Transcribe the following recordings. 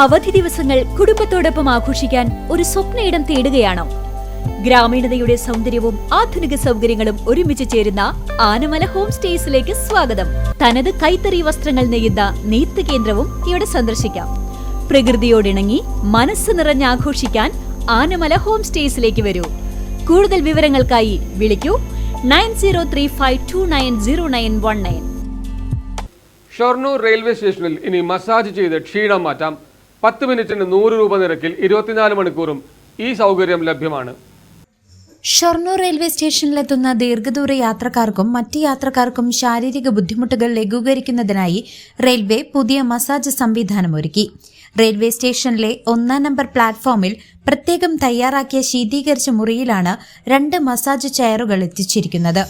അവധി ദിവസങ്ങൾ കുടുംബത്തോടൊപ്പം ആഘോഷിക്കാൻ ഒരു സ്വപ്നയിടം തേടുകയാണോ? ഗ്രാമീണതയുടെ സൗന്ദര്യവും ആധുനിക സൗകര്യങ്ങളും ഒരുമിച്ച് ചേരുന്ന ആനമല ഹോം സ്റ്റേസിലേക്ക് സ്വാഗതം. തനത് കൈത്തറി വസ്ത്രങ്ങൾ നെയ്യുന്ന നെയ്ത്ത് കേന്ദ്രവും ഇവിടെ സന്ദർശിക്കാം. പ്രകൃതിയോടിണങ്ങി മനസ്സ് നിറഞ്ഞ് ആഘോഷിക്കാൻ ആനമല ഹോം സ്റ്റേസിലേക്ക് വരൂ. കൂടുതൽ വിവരങ്ങൾക്കായി വിളിക്കൂ 9035290919. ഷൊർണൂർ റെയിൽവേ സ്റ്റേഷനിൽ ഇനി മസാജ് ചെയ്ത് ക്ഷീണം മാറ്റാം. 10 മിനിറ്റിന് 100 രൂപ നിരക്കിൽ 24 മണിക്കൂറും ഈ സൗകര്യം ലഭ്യമാണ്. ഷൊർണൂർ റെയിൽവേ സ്റ്റേഷനിലെത്തുന്ന ദീർഘദൂര യാത്രക്കാർക്കും മറ്റ് യാത്രക്കാർക്കും ശാരീരിക ബുദ്ധിമുട്ടുകൾ ലഘൂകരിക്കുന്നതിനായി റെയിൽവേ പുതിയ മസാജ് സംവിധാനമൊരുക്കി. റെയിൽവേ സ്റ്റേഷനിലെ 1-ാം നമ്പർ പ്ലാറ്റ്ഫോമിൽ പ്രത്യേകം തയ്യാറാക്കിയ ശീതീകരിച്ച മുറിയിലാണ് 2 മസാജ് ചെയറുകൾ എത്തിച്ചിരിക്കുന്നത്.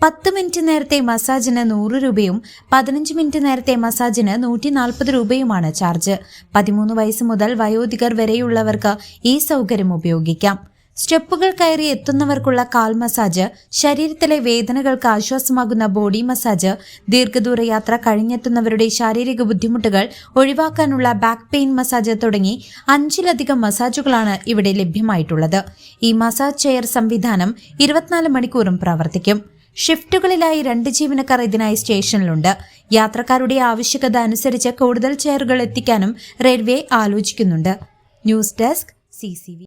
10 മിനിറ്റ് നേരത്തെ മസാജിന് 100 രൂപയും 15 മിനിറ്റ് നേരത്തെ മസാജിന് 140 രൂപയുമാണ് ചാർജ്. 13 വയസ്സ് മുതൽ വയോധികർ വരെയുള്ളവർക്ക് ഈ സൗകര്യം ഉപയോഗിക്കാം. സ്റ്റെപ്പുകൾ കയറി എത്തുന്നവർക്കുള്ള കാൽ മസാജ്, ശരീരത്തിലെ വേദനകൾക്ക് ആശ്വാസമാകുന്ന ബോഡി മസാജ്, ദീർഘദൂര യാത്ര കഴിഞ്ഞെത്തുന്നവരുടെ ശാരീരിക ബുദ്ധിമുട്ടുകൾ ഒഴിവാക്കാനുള്ള ബാക്ക് പെയിൻ മസാജ് തുടങ്ങി 5-ലധികം മസാജുകളാണ് ഇവിടെ ലഭ്യമായിട്ടുള്ളത്. ഈ മസാജ് ചെയർ സംവിധാനം 24 മണിക്കൂറും പ്രവർത്തിക്കും. ഷിഫ്റ്റുകളിലായി 2 ജീവനക്കാർ ഇതിനായി സ്റ്റേഷനിലുണ്ട്. യാത്രക്കാരുടെ ആവശ്യകത അനുസരിച്ച് കൂടുതൽ ചെയറുകൾ എത്തിക്കാനും റെയിൽവേ ആലോചിക്കുന്നുണ്ട്. News desk CCV.